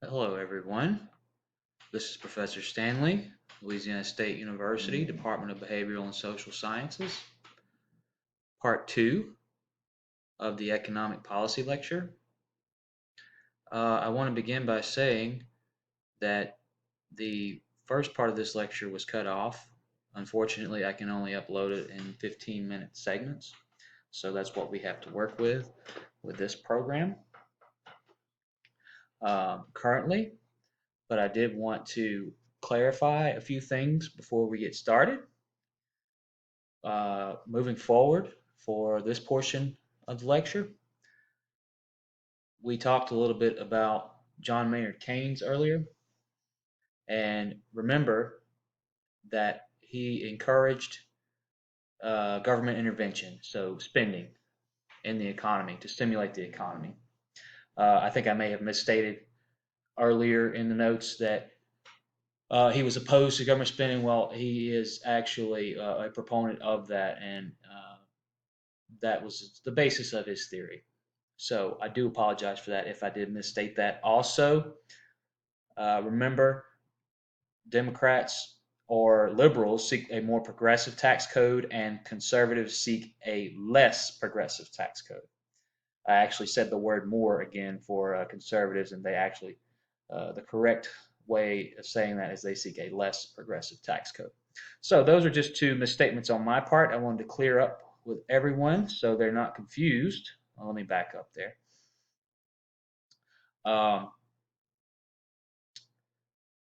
Hello, everyone. This is Professor Stanley, Louisiana State University, Department of Behavioral and Social Sciences, part two of the Economic Policy Lecture. I want to begin by saying that the first part of this lecture was cut off. Unfortunately, I can only upload it in 15-minute segments, so that's what we have to work with this program currently. But I did want to clarify a few things before we get started. Moving forward for this portion of the lecture, we talked a little bit about John Maynard Keynes earlier, and remember that he encouraged government intervention, so spending in the economy to stimulate the economy. I think I may have misstated earlier in the notes that he was opposed to government spending. Well, he is actually a proponent of that, and that was the basis of his theory. So I do apologize for that if I did misstate that. Also, remember, Democrats or liberals seek a more progressive tax code, and conservatives seek a less progressive tax code. I actually said the word more again for conservatives, and they actually, the correct way of saying that is they seek a less progressive tax code. So those are just two misstatements on my part. I wanted to clear up with everyone so they're not confused. Well, let me back up there. Um,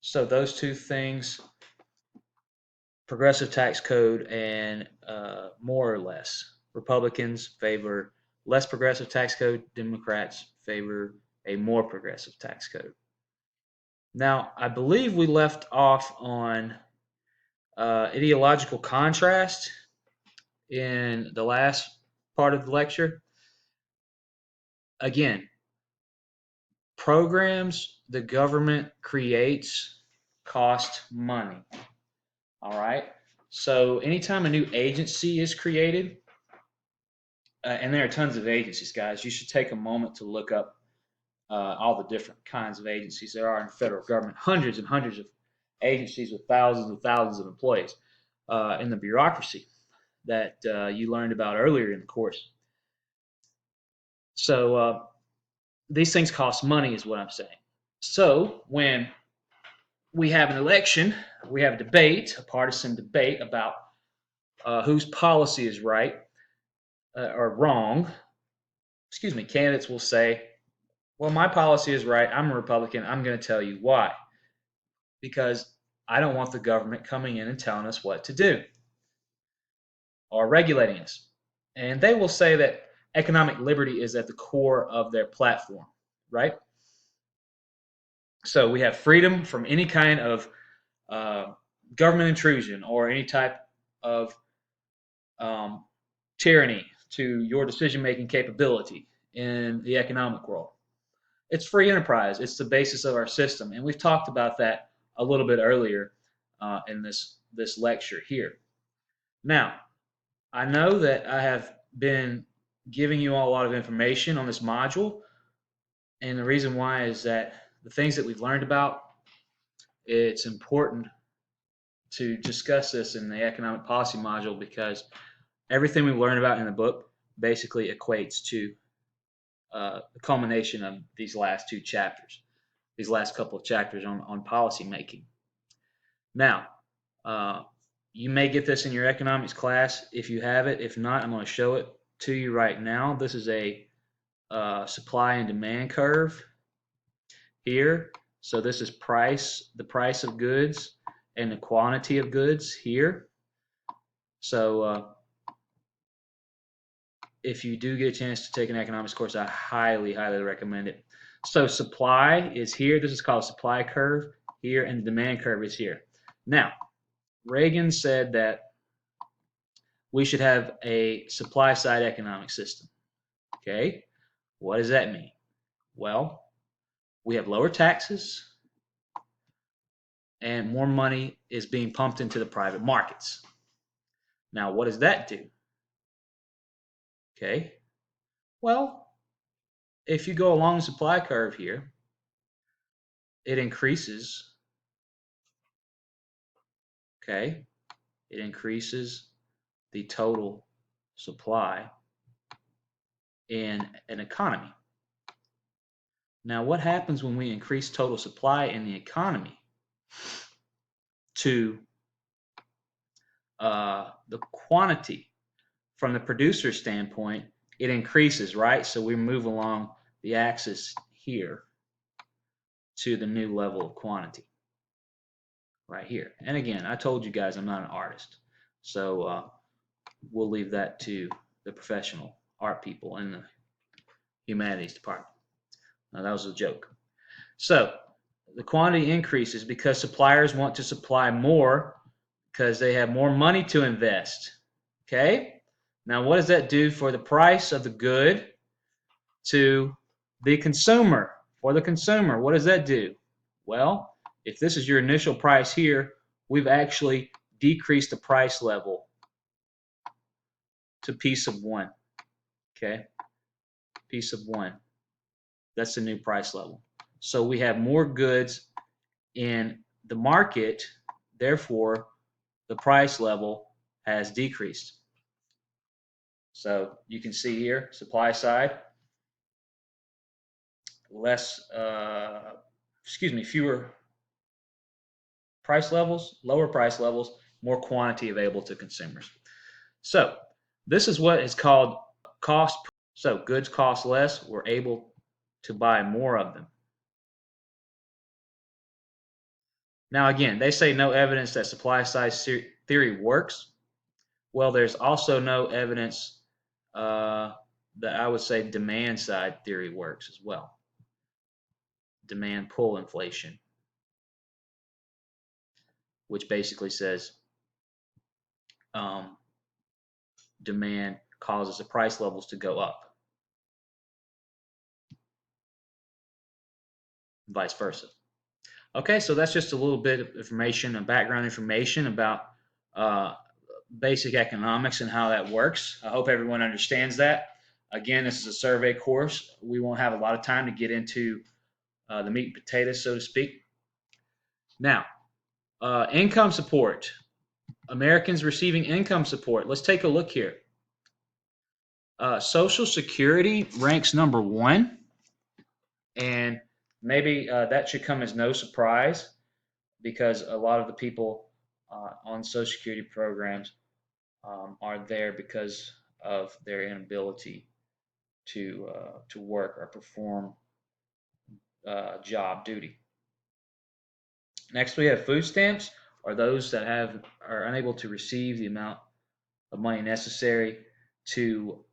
so those two things, progressive tax code and more or less. Republicans favor less progressive tax code. Democrats favor a more progressive tax code. Now, I believe we left off on ideological contrast in the last part of the lecture. Again, programs the government creates cost money. All right. So anytime a new agency is created, and there are tons of agencies, guys, you should take a moment to look up all the different kinds of agencies there are in the federal government. Hundreds and hundreds of agencies with thousands and thousands of employees in the bureaucracy that you learned about earlier in the course. So these things cost money, is what I'm saying. So when we have an election, we have a debate, a partisan debate about whose policy is right or wrong. Excuse me, candidates will say, well, my policy is right. I'm a Republican. I'm going to tell you why. Because I don't want the government coming in and telling us what to do or regulating us. And they will say that economic liberty is at the core of their platform, right? So we have freedom from any kind of uh, government intrusion or any type of um, tyranny to your decision making capability in the economic world. It's free enterprise. It's the basis of our system, and we've talked about that a little bit earlier in this lecture here. Now, I know that I have been giving you all a lot of information on this module, and the reason why is that the things that we've learned about, it's important to discuss this in the economic policy module because everything we've learned about in the book basically equates to the culmination of these last two chapters, these last couple of chapters on policy making. Now, uh, you may get this in your economics class if you have it. If not, I'm going to show it to you right now. This is a supply and demand curve here. So this is the price of goods, and the quantity of goods here. So if you do get a chance to take an economics course, I highly, highly recommend it. So supply is here. This is called supply curve here, and the demand curve is here. Now, Reagan said that we should have a supply side economic system. Okay, what does that mean? Well, we have lower taxes and more money is being pumped into the private markets. Now, what does that do? Okay, well, if you go along the supply curve here, it increases, okay? It increases the total supply in an economy. Now, what happens when we increase total supply in the economy to the quantity? From the producer standpoint, it increases, right? So we move along the axis here to the new level of quantity right here. And again, I told you guys I'm not an artist, so we'll leave that to the professional art people in the humanities department. Now, that was a joke. So the quantity increases because suppliers want to supply more because they have more money to invest. Okay? Now, what does that do for the price of the good to the consumer? For the consumer, what does that do? Well, if this is your initial price here, we've actually decreased the price level to piece of one. Okay? Piece of one. That's the new price level. So we have more goods in the market, therefore the price level has decreased. So you can see here, supply side, fewer price levels, lower price levels, more quantity available to consumers. So this is what is called cost. So goods cost less, we're able to buy more of them. Now again, they say no evidence that supply side theory works. Well, there's also no evidence that I would say demand side theory works as well. Demand pull inflation, which basically says demand causes the price levels to go up, vice versa. Okay, so that's just a little bit of information and background information about uh, basic economics and how that works. I hope everyone understands that. Again, this is a survey course. We won't have a lot of time to get into the meat and potatoes, so to speak. Now, income support. Americans receiving income support. Let's take a look here. Social Security ranks number one, and maybe that should come as no surprise because a lot of the people on Social Security programs are there because of their inability to work or perform job duty. Next, we have food stamps, or those that are unable to receive the amount of money necessary to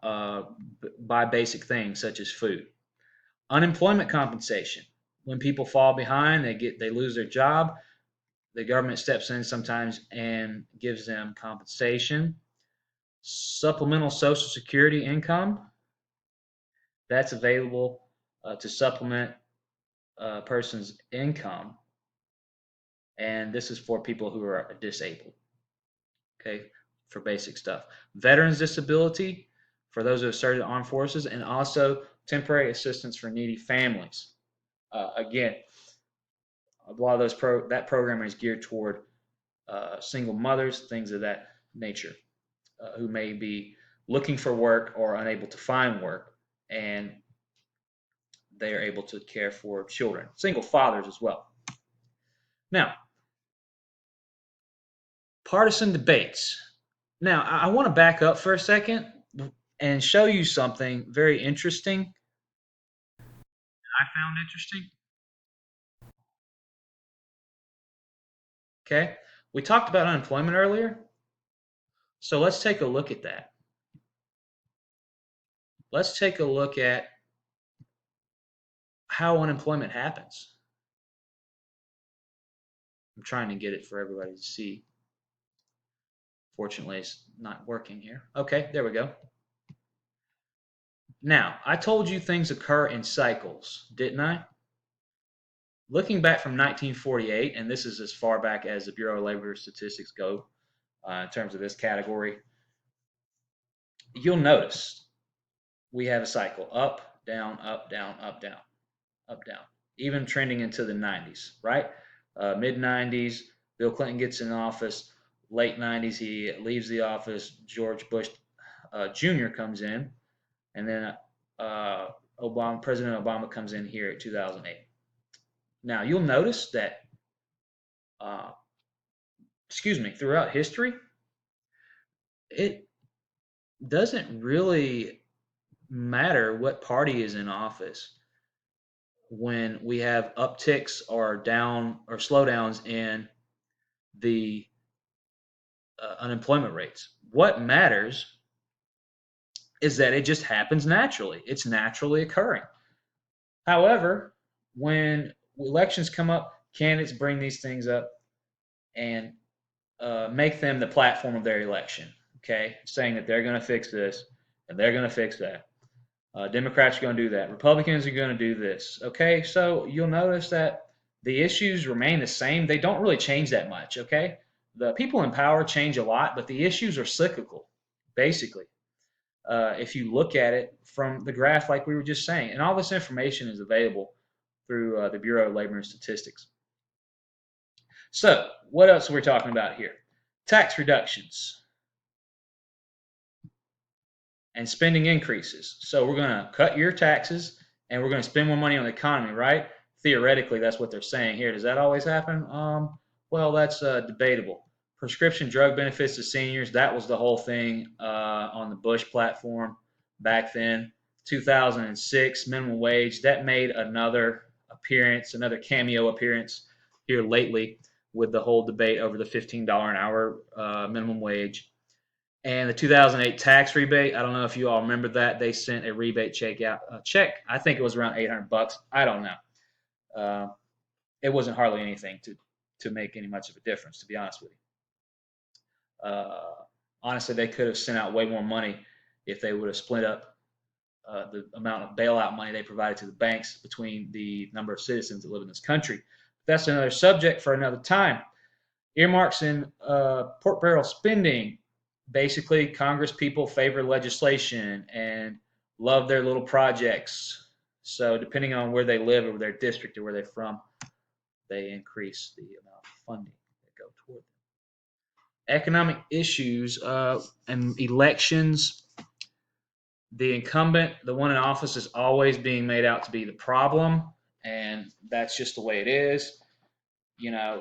buy basic things such as food. Unemployment compensation. When people fall behind, they lose their job. The government steps in sometimes and gives them compensation. Supplemental Social Security income. That's available to supplement a person's income, and this is for people who are disabled. Okay, for basic stuff. Veterans disability for those who have served in the armed forces, and also temporary assistance for needy families. Again, a lot of that program is geared toward single mothers, things of that nature, who may be looking for work or unable to find work, and they are able to care for children, single fathers as well. Now, partisan debates. Now, I want to back up for a second and show you something very interesting. I found interesting. Okay. We talked about unemployment earlier. So let's take a look at that. Let's take a look at how unemployment happens. I'm trying to get it for everybody to see. Fortunately, it's not working here. Okay, there we go. Now, I told you things occur in cycles, didn't I? Looking back from 1948, and this is as far back as the Bureau of Labor Statistics go in terms of this category, you'll notice we have a cycle up, down, up, down, up, down, up, down. even trending into the 90s, right? Mid 90s, Bill Clinton gets in office. Late 90s, he leaves the office. George Bush Jr. comes in, and then President Obama comes in here at 2008. Now, you'll notice that, uh, throughout history, it doesn't really matter what party is in office when we have upticks or down or slowdowns in the unemployment rates. What matters is that it just happens naturally. It's naturally occurring. However, when elections come up, candidates bring these things up and make them the platform of their election. Okay, saying that they're going to fix this and they're going to fix that. Democrats are going to do that. Republicans are going to do this. Okay, so you'll notice that the issues remain the same. They don't really change that much. Okay, the people in power change a lot, but the issues are cyclical, basically. If you look at it from the graph, like we were just saying, and all this information is available through the Bureau of Labor and Statistics. So, what else are we talking about here? Tax reductions and spending increases. So we're going to cut your taxes and we're going to spend more money on the economy, right? Theoretically, that's what they're saying here. Does that always happen? Well, that's debatable. Prescription drug benefits to seniors, that was the whole thing on the Bush platform back then. 2006, minimum wage, that made another appearance, another cameo appearance here lately with the whole debate over the $15 an hour minimum wage. And the 2008 tax rebate, I don't know if you all remember that. They sent a rebate check out. I think it was around $800. I don't know. It wasn't hardly anything to make any much of a difference, to be honest with you. Honestly, they could have sent out way more money if they would have split up the amount of bailout money they provided to the banks between the number of citizens that live in this country. That's another subject for another time. Earmarks in pork barrel spending. Basically, Congress people favor legislation and love their little projects. So depending on where they live or their district or where they're from, they increase the amount of funding that go toward them. Economic issues and elections. The incumbent, the one in office, is always being made out to be the problem, and that's just the way it is.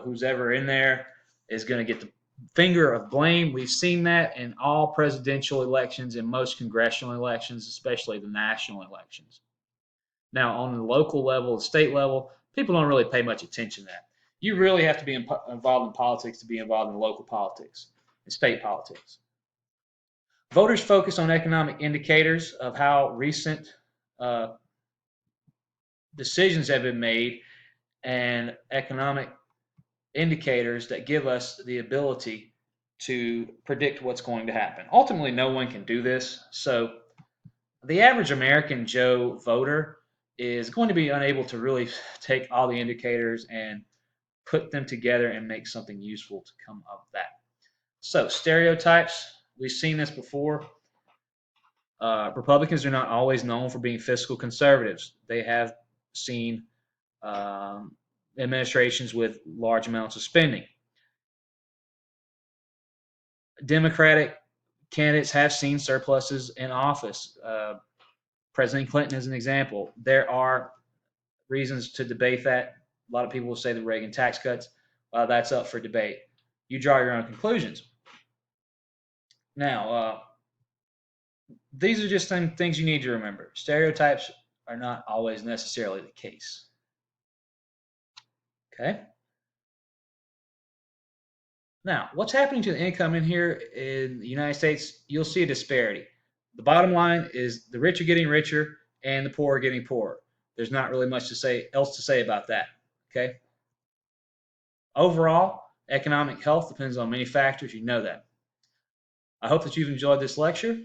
Who's ever in there is going to get the finger of blame. We've seen that in all presidential elections and most congressional elections, especially the national elections. Now, on the local level, the state level, people don't really pay much attention to that. You really have to be involved in politics to be involved in local politics and state politics. Voters focus on economic indicators of how recent uh, decisions have been made and economic indicators that give us the ability to predict what's going to happen. Ultimately, no one can do this. So the average American Joe voter is going to be unable to really take all the indicators and put them together and make something useful to come of that. So stereotypes, we've seen this before. Republicans are not always known for being fiscal conservatives. They have seen administrations with large amounts of spending. Democratic candidates have seen surpluses in office. President Clinton is an example. There are reasons to debate that. A lot of people will say the Reagan tax cuts. That's up for debate. You draw your own conclusions. Now, these are just some things you need to remember. Stereotypes are not always necessarily the case. Okay? Now, what's happening to the income in here in the United States? You'll see a disparity. The bottom line is the rich are getting richer and the poor are getting poorer. There's not really much else to say about that. Okay? Overall, economic health depends on many factors. You know that. I hope that you've enjoyed this lecture.